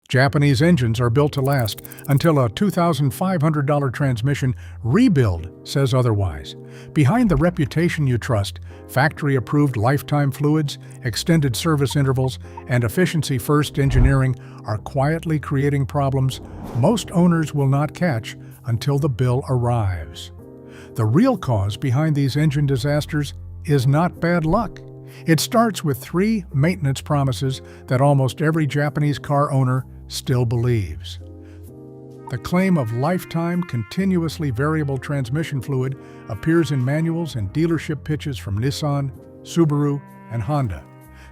Japanese engines are built to last until a $2,500 transmission rebuild says otherwise. Behind the reputation you trust, factory-approved lifetime fluids, extended service intervals, and efficiency-first engineering are quietly creating problems most owners will not catch until the bill arrives. The real cause behind these engine disasters is not bad luck. It starts with 3 maintenance promises that almost every Japanese car owner still believes. The claim of lifetime, continuously variable transmission fluid appears in manuals and dealership pitches from Nissan, Subaru, and Honda.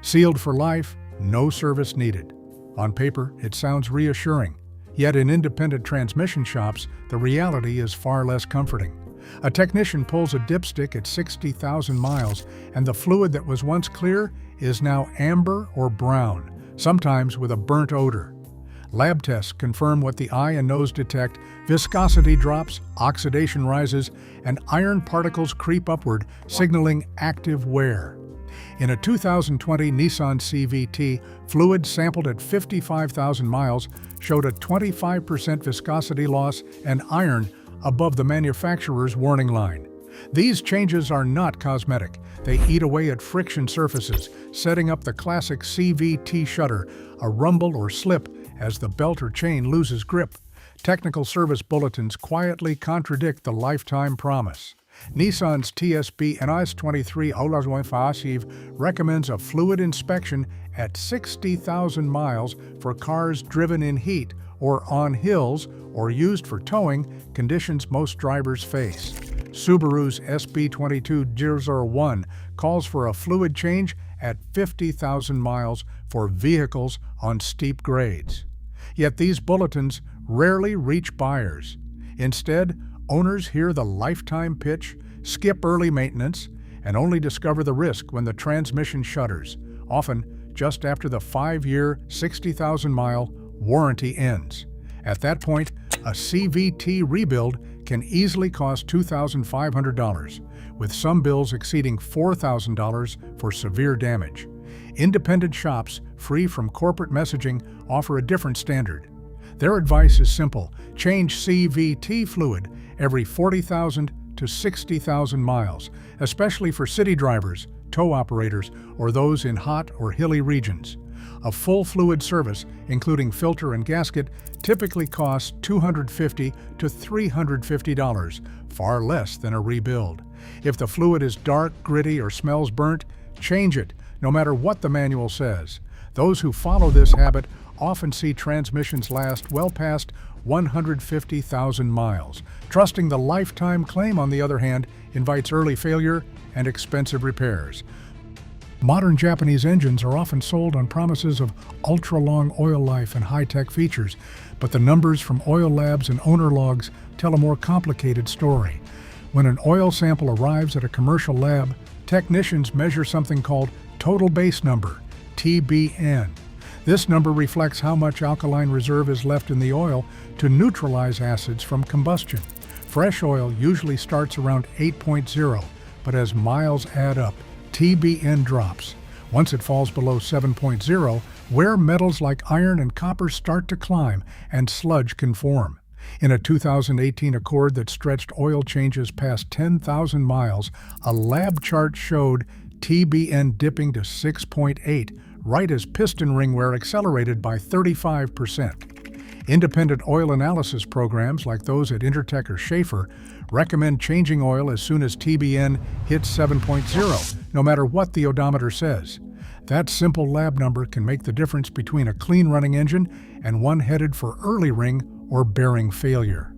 Sealed for life, no service needed. On paper, it sounds reassuring. Yet in independent transmission shops, the reality is far less comforting. A technician pulls a dipstick at 60,000 miles, and the fluid that was once clear is now amber or brown, sometimes with a burnt odor. Lab tests confirm what the eye and nose detect: viscosity drops, oxidation rises, and iron particles creep upward, signaling active wear. In a 2020 Nissan CVT, fluid sampled at 55,000 miles showed a 25% viscosity loss and iron above the manufacturer's warning line. These changes are not cosmetic. They eat away at friction surfaces, setting up the classic CVT shudder, a rumble or slip as the belt or chain loses grip. Technical service bulletins quietly contradict the lifetime promise. Nissan's TSB NIS23 Olazwafasiv recommends a fluid inspection at 60,000 miles for cars driven in heat or on hills or used for towing, conditions most drivers face. Subaru's SB22001 calls for a fluid change at 50,000 miles for vehicles on steep grades. Yet these bulletins rarely reach buyers. Instead, owners hear the lifetime pitch, skip early maintenance, and only discover the risk when the transmission shudders, often just after the 5-year, 60,000-mile warranty ends. At that point, a CVT rebuild can easily cost $2,500, with some bills exceeding $4,000 for severe damage. Independent shops, free from corporate messaging, offer a different standard. Their advice is simple: change CVT fluid every 40,000 to 60,000 miles, especially for city drivers, tow operators, or those in hot or hilly regions. A full fluid service, including filter and gasket, typically costs $250 to $350, far less than a rebuild. If the fluid is dark, gritty, or smells burnt, change it, no matter what the manual says. Those who follow this habit often see transmissions last well past 150,000 miles. Trusting the lifetime claim, on the other hand, invites early failure and expensive repairs. Modern Japanese engines are often sold on promises of ultra-long oil life and high-tech features, but the numbers from oil labs and owner logs tell a more complicated story. When an oil sample arrives at a commercial lab, technicians measure something called total base number, TBN. This number reflects how much alkaline reserve is left in the oil to neutralize acids from combustion. Fresh oil usually starts around 8.0, but as miles add up, TBN drops. Once it falls below 7.0, wear metals like iron and copper start to climb, and sludge can form. In a 2018 Accord that stretched oil changes past 10,000 miles, a lab chart showed TBN dipping to 6.8, right as piston ring wear accelerated by 35%. Independent oil analysis programs like those at Intertek or Schaefer recommend changing oil as soon as TBN hits 7.0, no matter what the odometer says. That simple lab number can make the difference between a clean-running engine and one headed for early ring or bearing failure.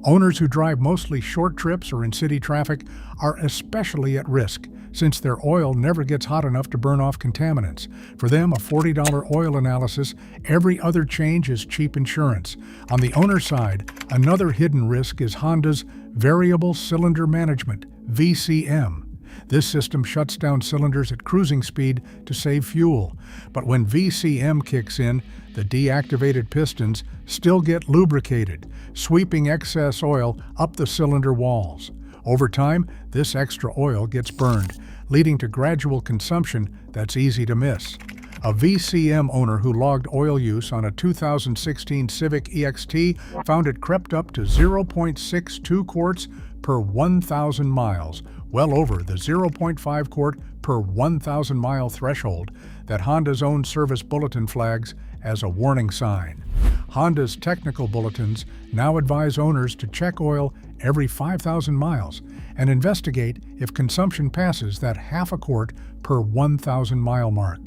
Owners who drive mostly short trips or in city traffic are especially at risk, since their oil never gets hot enough to burn off contaminants. For them, a $40 oil analysis every other change is cheap insurance. On the owner side, another hidden risk is Honda's Variable Cylinder Management, VCM. This system shuts down cylinders at cruising speed to save fuel. But when VCM kicks in, the deactivated pistons still get lubricated, sweeping excess oil up the cylinder walls. Over time, this extra oil gets burned, leading to gradual consumption that's easy to miss. A VCM owner who logged oil use on a 2016 Civic EXT found it crept up to 0.62 quarts per 1,000 miles, well over the 0.5 quart per 1,000 mile threshold that Honda's own service bulletin flags as a warning sign. Honda's technical bulletins now advise owners to check oil every 5,000 miles and investigate if consumption passes that half a quart per 1,000 mile mark.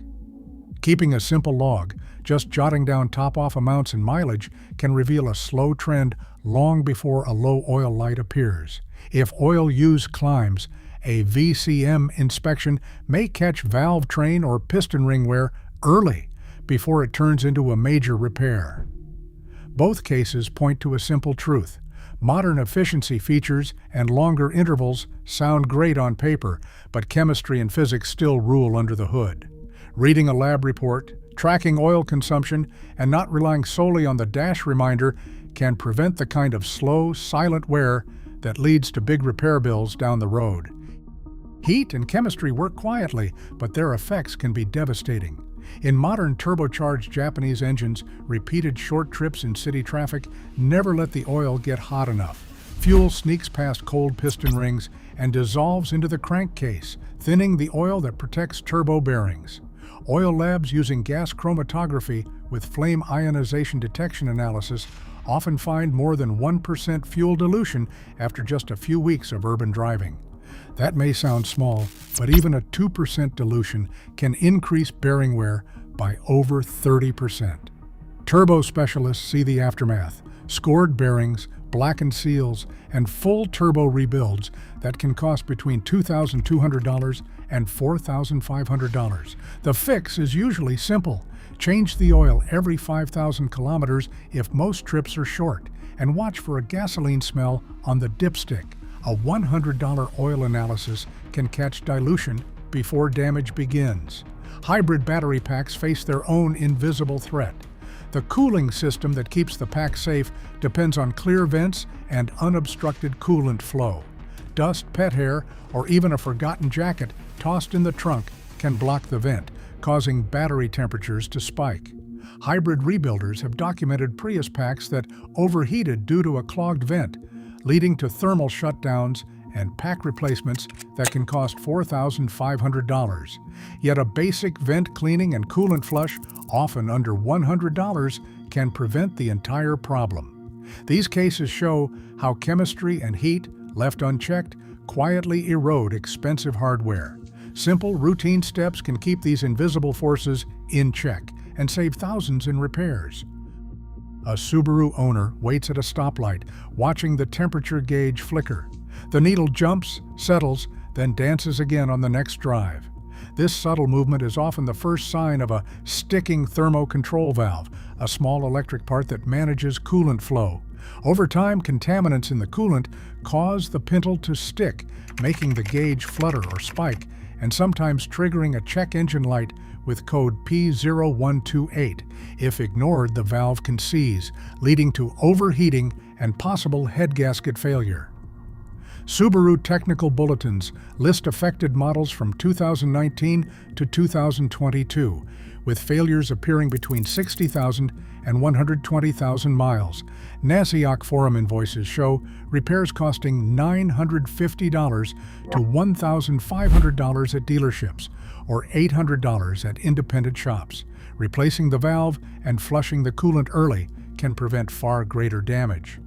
Keeping a simple log, just jotting down top-off amounts and mileage, can reveal a slow trend long before a low oil light appears. If oil use climbs, a VCM inspection may catch valve train or piston ring wear early before it turns into a major repair. Both cases point to a simple truth. Modern efficiency features and longer intervals sound great on paper, but chemistry and physics still rule under the hood. Reading a lab report, tracking oil consumption, and not relying solely on the dash reminder can prevent the kind of slow, silent wear that leads to big repair bills down the road. Heat and chemistry work quietly, but their effects can be devastating. In modern turbocharged Japanese engines, repeated short trips in city traffic never let the oil get hot enough. Fuel sneaks past cold piston rings and dissolves into the crankcase, thinning the oil that protects turbo bearings. Oil labs using gas chromatography with flame ionization detection analysis often find more than 1% fuel dilution after just a few weeks of urban driving. That may sound small, but even a 2% dilution can increase bearing wear by over 30%. Turbo specialists see the aftermath: scored bearings, blackened seals, and full turbo rebuilds that can cost between $2,200 and $4,500. The fix is usually simple. Change the oil every 5,000 kilometers if most trips are short, and watch for a gasoline smell on the dipstick. A $100 oil analysis can catch dilution before damage begins. Hybrid battery packs face their own invisible threat. The cooling system that keeps the pack safe depends on clear vents and unobstructed coolant flow. Dust, pet hair, or even a forgotten jacket tossed in the trunk can block the vent, causing battery temperatures to spike. Hybrid rebuilders have documented Prius packs that overheated due to a clogged vent, leading to thermal shutdowns and pack replacements that can cost $4,500. Yet a basic vent cleaning and coolant flush, often under $100, can prevent the entire problem. These cases show how chemistry and heat, left unchecked, quietly erode expensive hardware. Simple, routine steps can keep these invisible forces in check and save thousands in repairs. A Subaru owner waits at a stoplight, watching the temperature gauge flicker. The needle jumps, settles, then dances again on the next drive. This subtle movement is often the first sign of a sticking thermo-control valve, a small electric part that manages coolant flow. Over time, contaminants in the coolant cause the pintle to stick, making the gauge flutter or spike, and sometimes triggering a check engine light with code P0128. If ignored, the valve can seize, leading to overheating and possible head gasket failure. Subaru technical bulletins list affected models from 2019 to 2022, with failures appearing between 60,000 and 120,000 miles. Naziok forum invoices show repairs costing $950 to $1,500 at dealerships, or $800 at independent shops. Replacing the valve and flushing the coolant early can prevent far greater damage.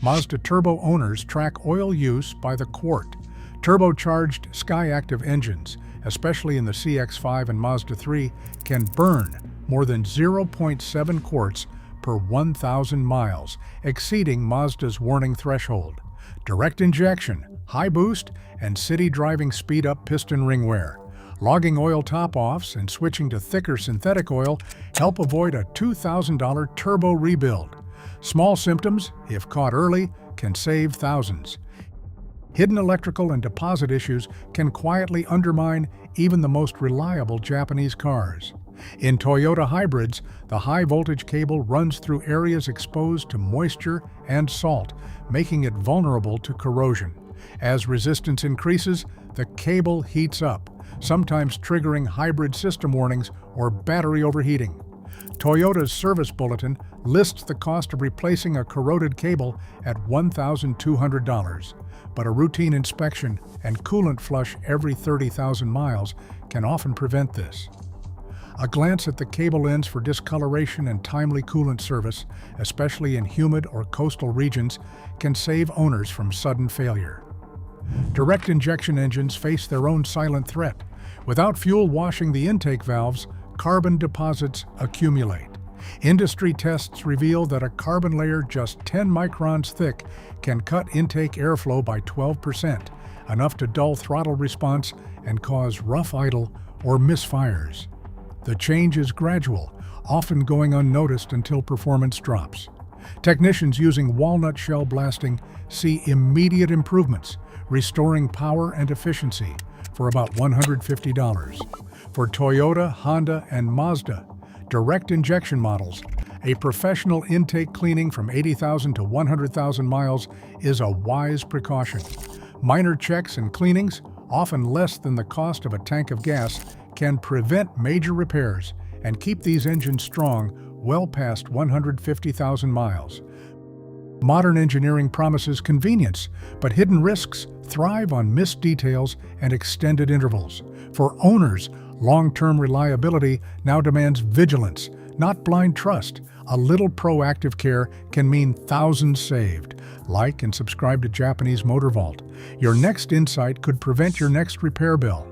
Mazda turbo owners track oil use by the quart. Turbocharged Skyactiv engines, especially in the CX-5 and Mazda 3, can burn more than 0.7 quarts per 1,000 miles, exceeding Mazda's warning threshold. Direct injection, high boost, and city driving speed up piston ring wear. Logging oil top-offs and switching to thicker synthetic oil help avoid a $2,000 turbo rebuild. Small symptoms, if caught early, can save thousands. Hidden electrical and deposit issues can quietly undermine even the most reliable Japanese cars. In Toyota hybrids, the high-voltage cable runs through areas exposed to moisture and salt, making it vulnerable to corrosion. As resistance increases, the cable heats up, sometimes triggering hybrid system warnings or battery overheating. Toyota's service bulletin lists the cost of replacing a corroded cable at $1,200, but a routine inspection and coolant flush every 30,000 miles can often prevent this. A glance at the cable ends for discoloration and timely coolant service, especially in humid or coastal regions, can save owners from sudden failure. Direct injection engines face their own silent threat. Without fuel washing the intake valves, carbon deposits accumulate. Industry tests reveal that a carbon layer just 10 microns thick can cut intake airflow by 12%, enough to dull throttle response and cause rough idle or misfires. The change is gradual, often going unnoticed until performance drops. Technicians using walnut shell blasting see immediate improvements, restoring power and efficiency for about $150. For Toyota, Honda, and Mazda, direct injection models, a professional intake cleaning from 80,000 to 100,000 miles is a wise precaution. Minor checks and cleanings, often less than the cost of a tank of gas, can prevent major repairs and keep these engines strong well past 150,000 miles. Modern engineering promises convenience, but hidden risks thrive on missed details and extended intervals. For owners, long-term reliability now demands vigilance, not blind trust. A little proactive care can mean thousands saved. Like and subscribe to Japanese Motor Vault. Your next insight could prevent your next repair bill.